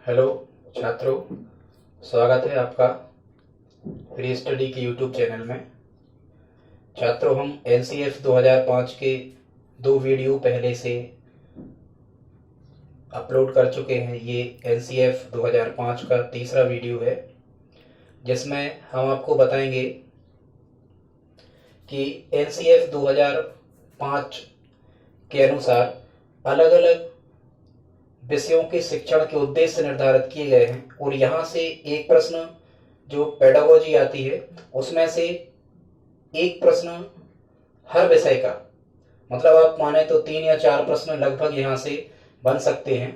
Hello छात्रों, स्वागत है आपका फ्री स्टडी के यूट्यूब चैनल में। छात्रों, हम एनसीएफ 2005 के 2 वीडियो पहले से अपलोड कर चुके हैं। ये एनसीएफ 2005 का तीसरा वीडियो है, जिसमें हम आपको बताएंगे कि एनसीएफ 2005 के अनुसार अलग अलग विषयों के शिक्षण के उद्देश्य निर्धारित किए गए हैं। और यहाँ से एक प्रश्न जो पेडागोजी आती है, उसमें से एक प्रश्न हर विषय का, मतलब आप माने तो 3 या 4 प्रश्न लगभग यहाँ से बन सकते हैं।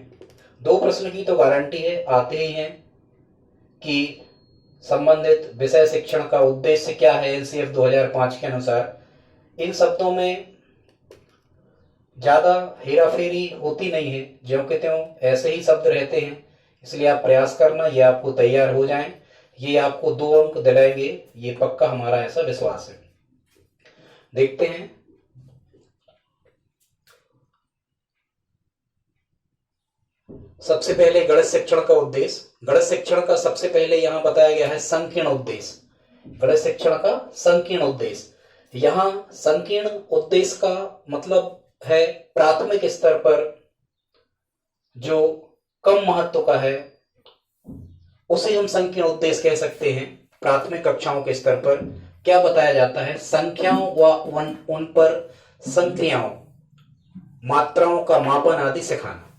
2 प्रश्न की तो गारंटी है, आते ही हैं कि संबंधित विषय शिक्षण का उद्देश्य क्या है एनसीएफ 2005 के अनुसार। इन शब्दों में ज्यादा हेरा फेरी होती नहीं है, ज्यों के त्यों ऐसे ही शब्द रहते हैं। इसलिए आप प्रयास करना, ये आपको तैयार हो जाएं, ये आपको 2 अंक दिलाएंगे, ये पक्का हमारा ऐसा विश्वास है। देखते हैं। सबसे पहले गणित शिक्षण का उद्देश्य। गणित शिक्षण का सबसे पहले यहाँ बताया गया है संकीर्ण उद्देश्य। गणित शिक्षण का संकीर्ण उद्देश्य। यहाँ संकीर्ण उद्देश्य का मतलब है प्राथमिक स्तर पर जो कम महत्व का है, उसे हम संकीर्ण उद्देश्य कह सकते हैं। प्राथमिक कक्षाओं के स्तर पर क्या बताया जाता है? संख्याओं व उन पर संक्रियाओं, मात्राओं का मापन आदि सिखाना।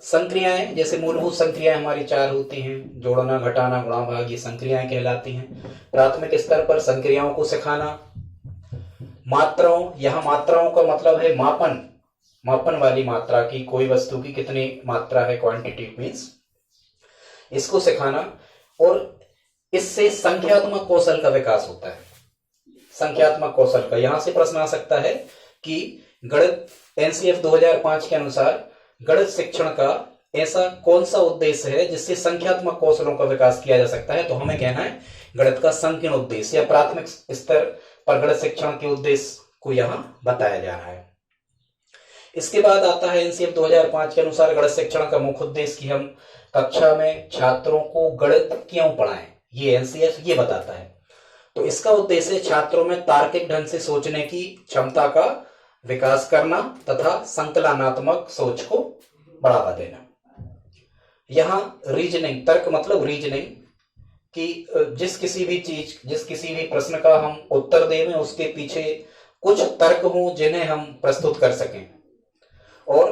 संक्रियाएं, जैसे मूलभूत संक्रियाएं हमारी 4 होती हैं, जोड़ना, घटाना, गुणा, भाग, ये संक्रियाएं कहलाती हैं। प्राथमिक स्तर पर संक्रियाओं को सिखाना। मात्राओं, यहां मात्राओं का मतलब है मापन, मापन वाली मात्रा की, कोई वस्तु की कितनी मात्रा है, क्वांटिटी मीन्स, इसको सिखाना। और इससे संख्यात्मक कौशल का विकास होता है। संख्यात्मक कौशल का, यहां से प्रश्न आ सकता है कि गणित एनसीएफ 2005 के अनुसार गणित शिक्षण का ऐसा कौन सा उद्देश्य है जिससे संख्यात्मक कौशलों का विकास किया जा सकता है। तो हमें कहना है गणित का संकीर्ण उद्देश्य या प्राथमिक स्तर पर गणित शिक्षण के उद्देश्य को यहां बताया जा रहा है। इसके बाद आता है एनसीएफ 2005 के अनुसार गणित शिक्षण का मुख्य उद्देश्य कि हम कक्षा में छात्रों को गणित क्यों पढ़ाएं। ये एनसीएफ ये बताता है। तो इसका उद्देश्य छात्रों में तार्किक ढंग से सोचने की क्षमता का विकास करना तथा संकलनात्मक सोच को बढ़ावा देना। यहां रीजनिंग, तर्क मतलब रीजनिंग कि जिस किसी भी प्रश्न का हम उत्तर दें, उसके पीछे कुछ तर्क हों जिन्हें हम प्रस्तुत कर सकें। और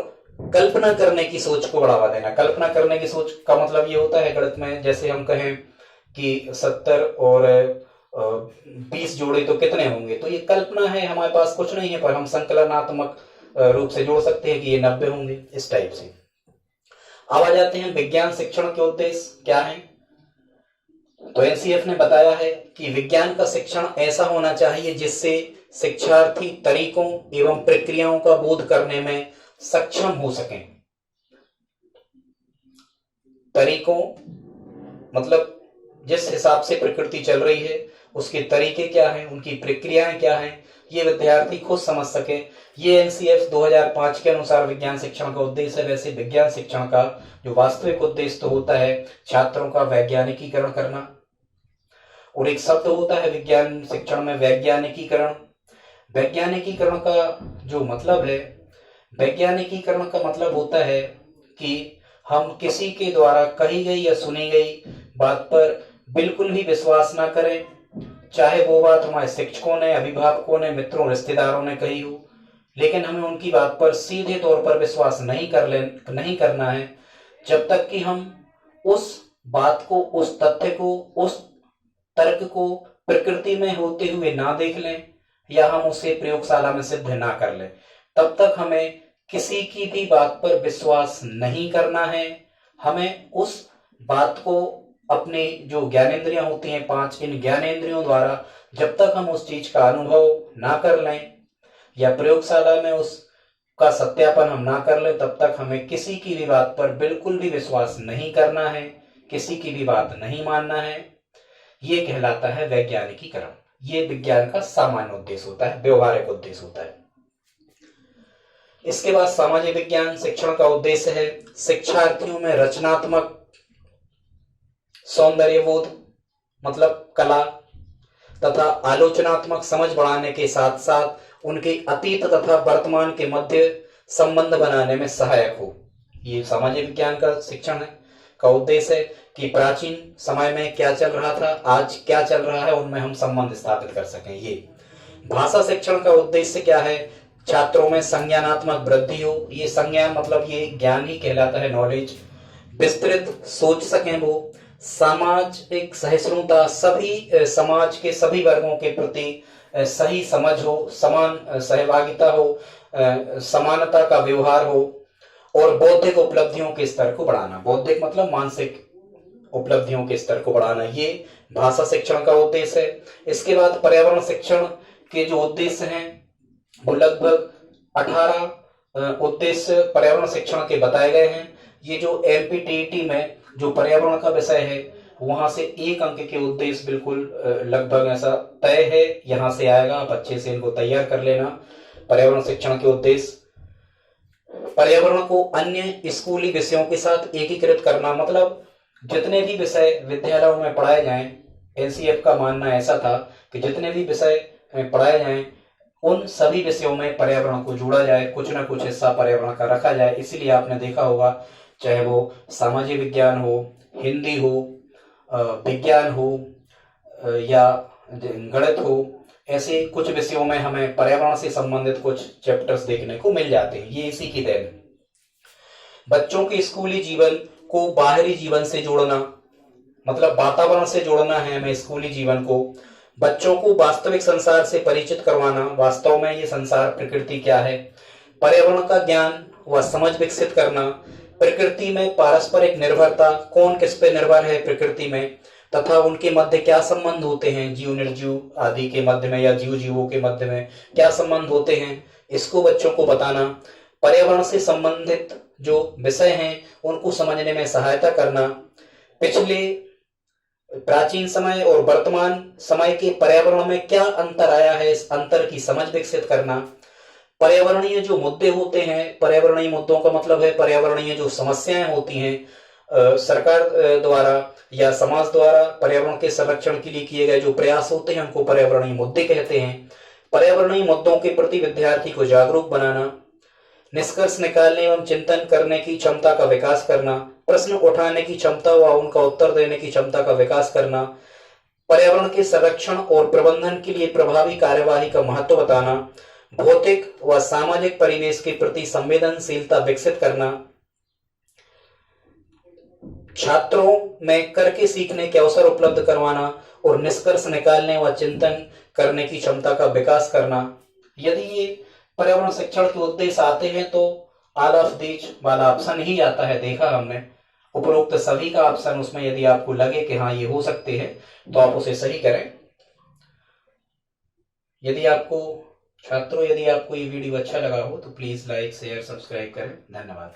कल्पना करने की सोच को बढ़ावा देना। कल्पना करने की सोच का मतलब ये होता है गणित में, जैसे हम कहें कि 70 और 20 जोड़े तो कितने होंगे, तो ये कल्पना है, हमारे पास कुछ नहीं है, पर हम संकलनात्मक रूप से जोड़ सकते हैं कि ये 90 होंगे, इस टाइप से। अब आ जाते हैं विज्ञान शिक्षण के उद्देश्य क्या है। तो एनसीएफ ने बताया है कि विज्ञान का शिक्षण ऐसा होना चाहिए जिससे शिक्षार्थी तरीकों एवं प्रक्रियाओं का बोध करने में सक्षम हो सकें। तरीकों मतलब जिस हिसाब से प्रकृति चल रही है, उसके तरीके क्या हैं, उनकी प्रक्रियाएं क्या हैं, ये विद्यार्थी खुद समझ सके। ये एनसीएफ 2005 के अनुसार विज्ञान शिक्षण का उद्देश्य है। वैसे विज्ञान शिक्षण का जो वास्तविक उद्देश्य तो होता है छात्रों का वैज्ञानिकीकरण करना। और एक शब्द होता है विज्ञान शिक्षण में, वैज्ञानिकीकरण। वैज्ञानिकीकरण का जो मतलब है, वैज्ञानिकीकरण का मतलब होता है कि हम किसी के द्वारा कही गई या सुनी गई बात पर बिल्कुल भी विश्वास ना करें, चाहे वो बात हमारे शिक्षकों ने, अभिभावकों ने, मित्रों, रिश्तेदारों ने कही हो, लेकिन हमें उनकी बात पर सीधे तौर पर विश्वास नहीं करना है जब तक कि हम उस बात को, उस तथ्य को, उस तर्क को प्रकृति में होते हुए ना देख लें या हम उसे प्रयोगशाला में सिद्ध ना कर लें। तब तक हमें किसी की भी बात पर विश्वास नहीं करना है। हमें उस बात को अपने जो ज्ञानेंद्रियां होती हैं 5, इन ज्ञानेंद्रियों द्वारा जब तक हम उस चीज का अनुभव ना कर लें या प्रयोगशाला में उसका सत्यापन हम ना कर लें, तब तक हमें किसी की भी बात पर बिल्कुल भी विश्वास नहीं करना है, किसी की भी बात नहीं मानना है। ये कहलाता है वैज्ञानिकीकरण। ये विज्ञान का सामान्य उद्देश्य होता है, व्यवहारिक उद्देश्य होता है। इसके बाद सामाजिक विज्ञान शिक्षण का उद्देश्य है शिक्षार्थियों में रचनात्मक सौंदर्य बोध मतलब कला तथा आलोचनात्मक समझ बढ़ाने के साथ साथ उनके अतीत तथा वर्तमान के मध्य संबंध बनाने में सहायक हो। ये सामाजिक विज्ञान का शिक्षण है का उद्देश्य है कि प्राचीन समय में क्या चल रहा था, आज क्या चल रहा है, उनमें हम संबंध स्थापित कर सकें। ये भाषा शिक्षण का उद्देश्य क्या है? छात्रों में संज्ञानात्मक वृद्धि हो। ये संज्ञान मतलब ये ज्ञान ही कहलाता है, नॉलेज। विस्तृत सोच सकें वो। सामाजिक सहिष्णुता, सभी समाज के सभी वर्गों के प्रति सही समझ हो, समान सहभागिता हो, समानता का व्यवहार हो और बौद्धिक उपलब्धियों के स्तर को बढ़ाना। बौद्धिक मतलब मानसिक उपलब्धियों के स्तर को बढ़ाना, ये भाषा शिक्षण का उद्देश्य है। इसके बाद पर्यावरण शिक्षण के जो उद्देश्य हैं वो लगभग 18 उद्देश्य पर्यावरण शिक्षण के बताए गए हैं। ये जो एमपीटीईटी में जो पर्यावरण का विषय है वहां से 1 अंक के उद्देश्य बिल्कुल लगभग ऐसा तय है, यहां से आएगा। आप अच्छे से इनको तैयार कर लेना। पर्यावरण शिक्षण के उद्देश्य, पर्यावरण को अन्य स्कूली विषयों के साथ एकीकृत करना, मतलब जितने भी विषय विद्यालयों में पढ़ाए जाएं, एनसीएफ का मानना ऐसा था कि जितने भी विषय पढ़ाए जाएं उन सभी विषयों में पर्यावरण को जोड़ा जाए, कुछ ना कुछ हिस्सा पर्यावरण का रखा जाए। इसीलिए आपने देखा होगा चाहे वो सामाजिक विज्ञान हो, हिंदी हो, विज्ञान हो या गणित हो, ऐसे कुछ विषयों में हमें पर्यावरण से संबंधित कुछ चैप्टर्स देखने को मिल जाते हैं। ये इसी की देन। बच्चों के स्कूली जीवन को बाहरी जीवन से जोड़ना, मतलब वातावरण से जोड़ना है हमें स्कूली जीवन को। बच्चों को वास्तविक संसार से परिचित करवाना, वास्तव में ये संसार प्रकृति क्या है, पर्यावरण का ज्ञान व समझ विकसित करना, प्रकृति में पारस्परिक निर्भरता, कौन किस पे निर्भर है प्रकृति में, तथा उनके मध्य क्या संबंध होते हैं, जीव निर्जीव आदि के मध्य में या जीव जीवों के मध्य में क्या संबंध होते हैं, इसको बच्चों को बताना। पर्यावरण से संबंधित जो विषय हैं उनको समझने में सहायता करना। पिछले प्राचीन समय और वर्तमान समय के पर्यावरण में क्या अंतर आया है, इस अंतर की समझ विकसित करना। पर्यावरणीय जो मुद्दे होते हैं, पर्यावरणीय मुद्दों का मतलब है पर्यावरणीय जो समस्याएं होती हैं, सरकार द्वारा या समाज द्वारा पर्यावरण के संरक्षण के लिए किए गए जो प्रयास होते हैं उनको पर्यावरणीय मुद्दे कहते हैं। पर्यावरणीय मुद्दों के प्रति विद्यार्थी को जागरूक बनाना, निष्कर्ष निकालने एवं चिंतन करने की क्षमता का विकास करना, प्रश्न उठाने की क्षमता व उनका उत्तर देने की क्षमता का विकास करना, पर्यावरण के संरक्षण और प्रबंधन के लिए प्रभावी कार्यवाही का महत्व बताना, भौतिक व सामाजिक परिवेश के प्रति संवेदनशीलता विकसित करना, छात्रों में करके सीखने के अवसर उपलब्ध करवाना और निष्कर्ष निकालने व चिंतन करने की क्षमता का विकास करना। यदि ये पर्यावरण शिक्षण के उद्देश्य आते हैं तो ऑल ऑफ दीज वाला ऑप्शन ही आता है, देखा हमने। उपरोक्त सभी का ऑप्शन उसमें यदि आपको लगे कि हाँ ये हो सकते हैं तो आप उसे सही करें। यदि आपको छात्रों यदि आपको ये वीडियो अच्छा लगा हो तो प्लीज लाइक शेयर सब्सक्राइब करें। धन्यवाद।